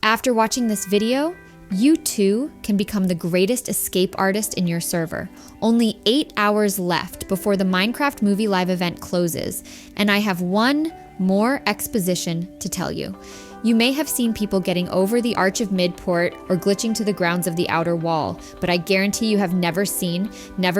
After watching this video, you too can become the greatest escape artist in your server. Only 8 hours left before the Minecraft Movie Live event closes, and I have one more exposition to tell you. You may have seen people getting over the arch of Midport or glitching to the grounds of the outer wall, but I guarantee you have never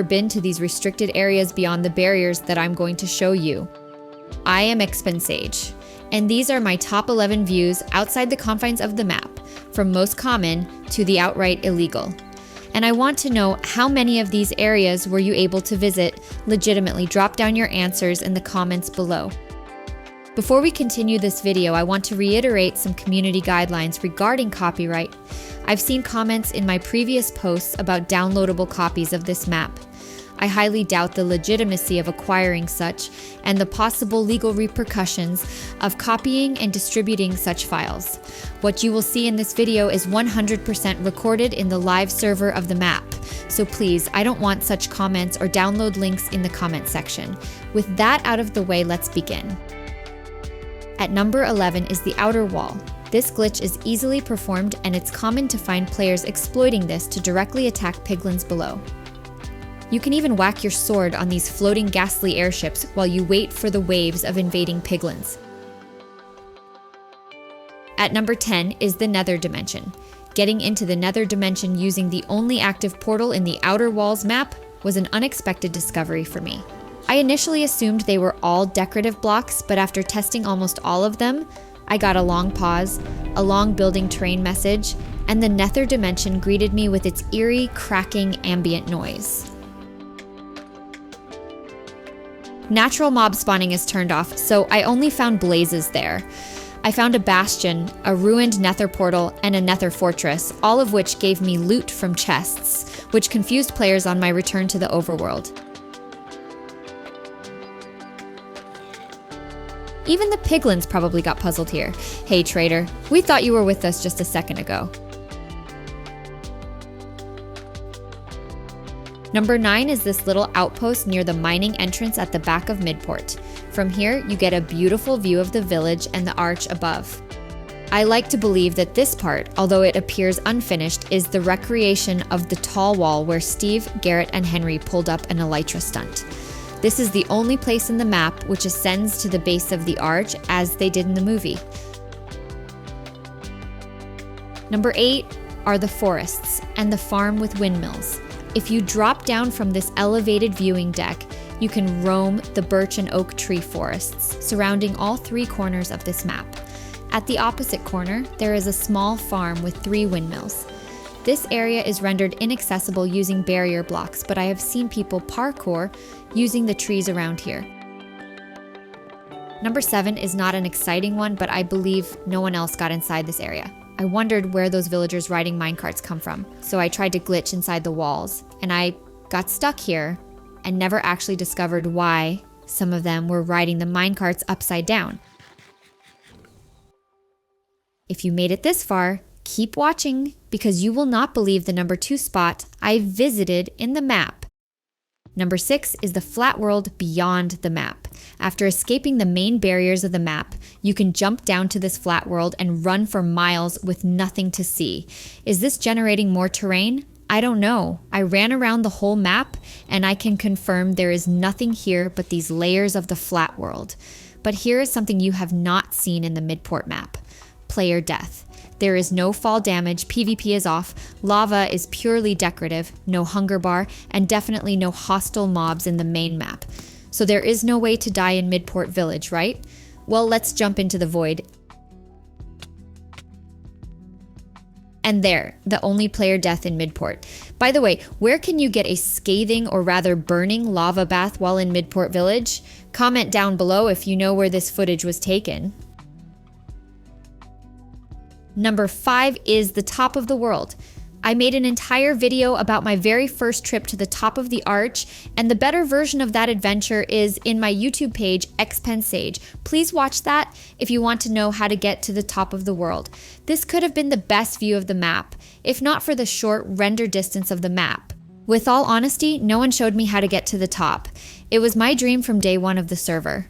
been to these restricted areas beyond the barriers that I'm going to show you. I am Sage, and these are my top 11 views outside the confines of the map, from most common to the outright illegal. And I want to know how many of these areas were you able to visit legitimately. Drop down your answers in the comments below. Before we continue this video, I want to reiterate some community guidelines regarding copyright. I've seen comments in my previous posts about downloadable copies of this map. I highly doubt the legitimacy of acquiring such and the possible legal repercussions of copying and distributing such files. What you will see in this video is 100% recorded in the live server of the map, so please, I don't want such comments or download links in the comment section. With that out of the way, let's begin. At number 11 is the outer wall. This glitch is easily performed, and it's common to find players exploiting this to directly attack piglins below. You can even whack your sword on these floating ghastly airships while you wait for the waves of invading piglins. At number 10 is the nether dimension. Getting into the nether dimension using the only active portal in the outer walls map was an unexpected discovery for me. I initially assumed they were all decorative blocks, but after testing almost all of them, I got a long pause, a long building terrain message, and the nether dimension greeted me with its eerie, cracking ambient noise. Natural mob spawning is turned off, so I only found blazes there. I found a bastion, a ruined nether portal, and a nether fortress, all of which gave me loot from chests, which confused players on my return to the overworld. Even the piglins probably got puzzled here. Hey trader, we thought you were with us just a second ago. Number 9 is this little outpost near the mining entrance at the back of Midport. From here, you get a beautiful view of the village and the arch above. I like to believe that this part, although it appears unfinished, is the recreation of the tall wall where Steve, Garrett, and Henry pulled up an elytra stunt. This is the only place in the map which ascends to the base of the arch as they did in the movie. Number 8 are the forests and the farm with windmills. If you drop down from this elevated viewing deck, you can roam the birch and oak tree forests surrounding all 3 corners of this map. At the opposite corner, there is a small farm with 3 windmills. This area is rendered inaccessible using barrier blocks, but I have seen people parkour using the trees around here. Number 7 is not an exciting one, but I believe no one else got inside this area. I wondered where those villagers riding minecarts come from, so I tried to glitch inside the walls, and I got stuck here and never actually discovered why some of them were riding the minecarts upside down. If you made it this far, keep watching because you will not believe the number 2 spot I visited in the map. Number 6 is the flat world beyond the map. After escaping the main barriers of the map, you can jump down to this flat world and run for miles with nothing to see. Is this generating more terrain? I don't know. I ran around the whole map and I can confirm there is nothing here but these layers of the flat world. But here is something you have not seen in the Midport map: player death. There is no fall damage, PvP is off, lava is purely decorative, no hunger bar, and definitely no hostile mobs in the main map. So there is no way to die in Midport Village, right? Well, let's jump into the void. And there, the only player death in Midport. By the way, where can you get a scathing or rather burning lava bath while in Midport Village? Comment down below if you know where this footage was taken. Number 5 is the top of the world. I made an entire video about my very first trip to the top of the arch, and the better version of that adventure is in my YouTube page, Sage. Please watch that if you want to know how to get to the top of the world. This could have been the best view of the map, if not for the short render distance of the map. With all honesty, no one showed me how to get to the top. It was my dream from day one of the server.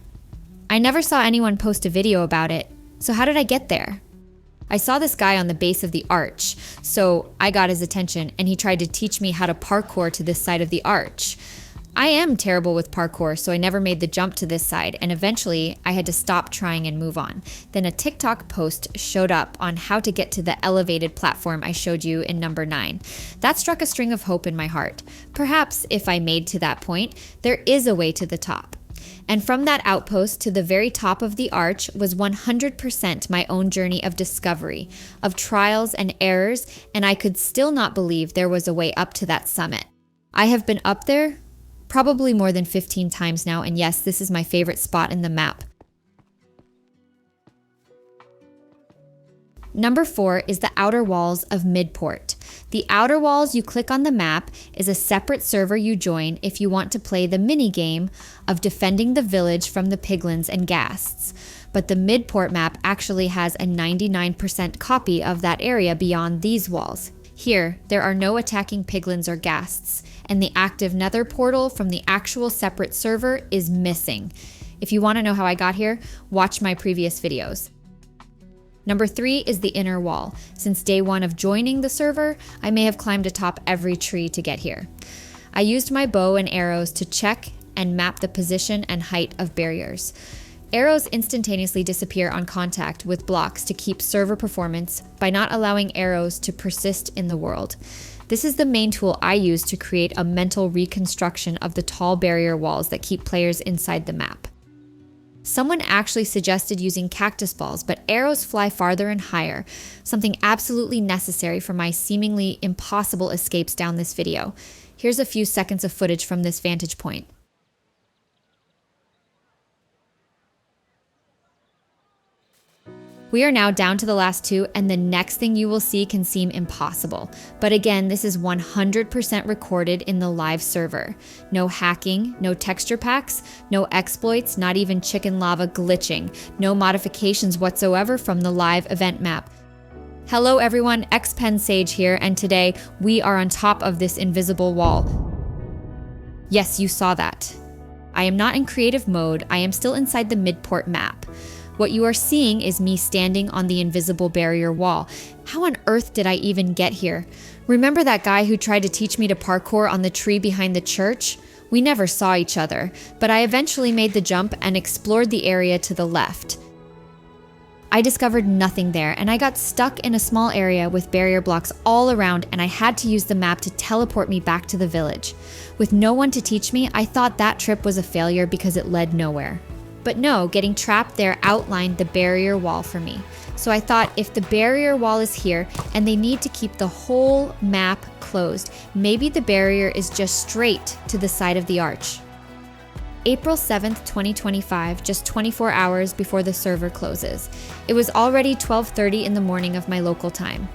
I never saw anyone post a video about it, so how did I get there? I saw this guy on the base of the arch, so I got his attention and he tried to teach me how to parkour to this side of the arch. I am terrible with parkour, so I never made the jump to this side, and eventually I had to stop trying and move on. Then a TikTok post showed up on how to get to the elevated platform I showed you in number 9. That struck a string of hope in my heart. Perhaps if I made to that point, there is a way to the top. And from that outpost to the very top of the arch was 100% my own journey of discovery, of trials and errors, and I could still not believe there was a way up to that summit. I have been up there probably more than 15 times now, and yes, this is my favorite spot in the map. Number 4 is the Outer Walls of Midport. The Outer Walls you click on the map is a separate server you join if you want to play the mini game of defending the village from the piglins and ghasts. But the Midport map actually has a 99% copy of that area beyond these walls. Here, there are no attacking piglins or ghasts, and the active nether portal from the actual separate server is missing. If you want to know how I got here, watch my previous videos. Number 3 is the inner wall. Since day 1 of joining the server, I may have climbed atop every tree to get here. I used my bow and arrows to check and map the position and height of barriers. Arrows instantaneously disappear on contact with blocks to keep server performance by not allowing arrows to persist in the world. This is the main tool I use to create a mental reconstruction of the tall barrier walls that keep players inside the map. Someone actually suggested using cactus balls, but arrows fly farther and higher, something absolutely necessary for my seemingly impossible escapes down this video. Here's a few seconds of footage from this vantage point. We are now down to the last 2, and the next thing you will see can seem impossible. But again, this is 100% recorded in the live server. No hacking, no texture packs, no exploits, not even chicken lava glitching, no modifications whatsoever from the live event map. Hello everyone, XPenSage here, and today we are on top of this invisible wall. Yes, you saw that. I am not in creative mode, I am still inside the Midport map. What you are seeing is me standing on the invisible barrier wall. How on earth did I even get here? Remember that guy who tried to teach me to parkour on the tree behind the church? We never saw each other, but I eventually made the jump and explored the area to the left. I discovered nothing there, and I got stuck in a small area with barrier blocks all around, and I had to use the map to teleport me back to the village. With no one to teach me, I thought that trip was a failure because it led nowhere. But no, getting trapped there outlined the barrier wall for me. So I thought if the barrier wall is here and they need to keep the whole map closed, maybe the barrier is just straight to the side of the arch. April 7th, 2025, just 24 hours before the server closes. It was already 12:30 in the morning of my local time.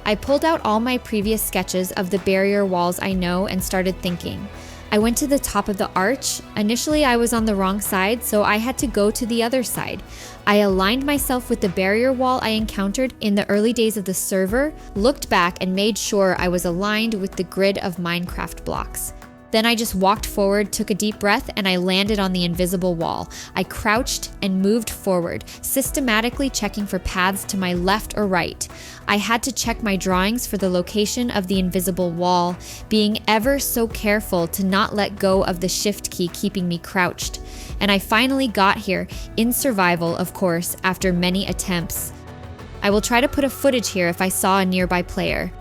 I pulled out all my previous sketches of the barrier walls I know and started thinking. I went to the top of the arch. Initially, I was on the wrong side, so I had to go to the other side. I aligned myself with the barrier wall I encountered in the early days of the server, looked back, and made sure I was aligned with the grid of Minecraft blocks. Then I just walked forward, took a deep breath, and I landed on the invisible wall. I crouched and moved forward, systematically checking for paths to my left or right. I had to check my drawings for the location of the invisible wall, being ever so careful to not let go of the shift key keeping me crouched. And I finally got here, in survival, of course, after many attempts. I will try to put a footage here if I saw a nearby player.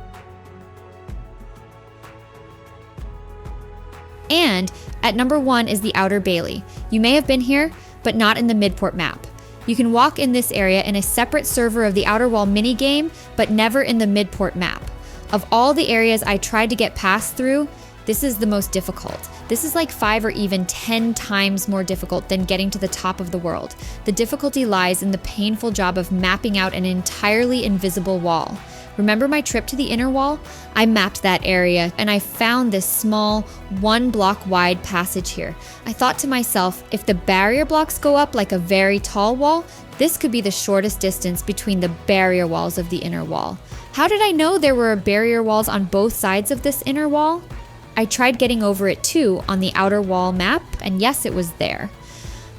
And at number 1 is the Outer Bailey. You may have been here, but not in the Midport map. You can walk in this area in a separate server of the Outer Wall minigame, but never in the Midport map. Of all the areas I tried to get past through, this is the most difficult. This is like 5 or even 10 times more difficult than getting to the top of the world. The difficulty lies in the painful job of mapping out an entirely invisible wall. Remember my trip to the inner wall? I mapped that area and I found this small 1 block wide passage here. I thought to myself, if the barrier blocks go up like a very tall wall, this could be the shortest distance between the barrier walls of the inner wall. How did I know there were barrier walls on both sides of this inner wall? I tried getting over it too on the outer wall map, and yes, it was there.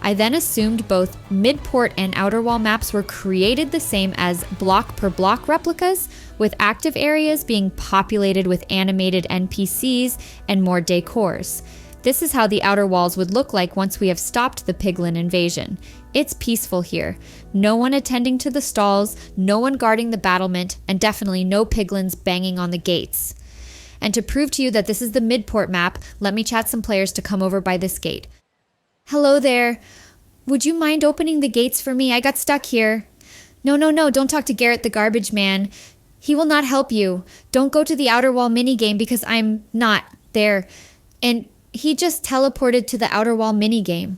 I then assumed both Midport and outer wall maps were created the same as block per block replicas, with active areas being populated with animated NPCs and more decors. This is how the outer walls would look like once we have stopped the piglin invasion. It's peaceful here. No one attending to the stalls, no one guarding the battlement, and definitely no piglins banging on the gates. And to prove to you that this is the Midport map, let me chat some players to come over by this gate. Hello there. Would you mind opening the gates for me? I got stuck here. No, don't talk to Garrett the garbage man. He will not help you. Don't go to the outer wall minigame because I'm not there. And he just teleported to the outer wall minigame.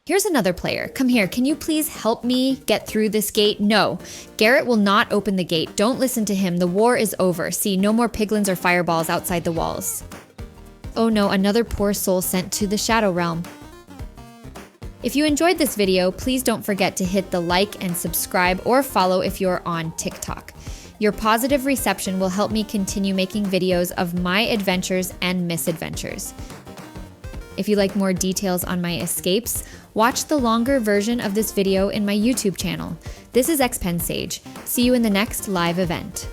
Here's another player. Come here. Can you please help me get through this gate? No. Garrett will not open the gate. Don't listen to him. The war is over. See, no more piglins or fireballs outside the walls. Oh no, another poor soul sent to the Shadow Realm. If you enjoyed this video, please don't forget to hit the like and subscribe or follow if you're on TikTok. Your positive reception will help me continue making videos of my adventures and misadventures. If you like more details on my escapes, watch the longer version of this video in my YouTube channel. This is XPenSage. See you in the next live event.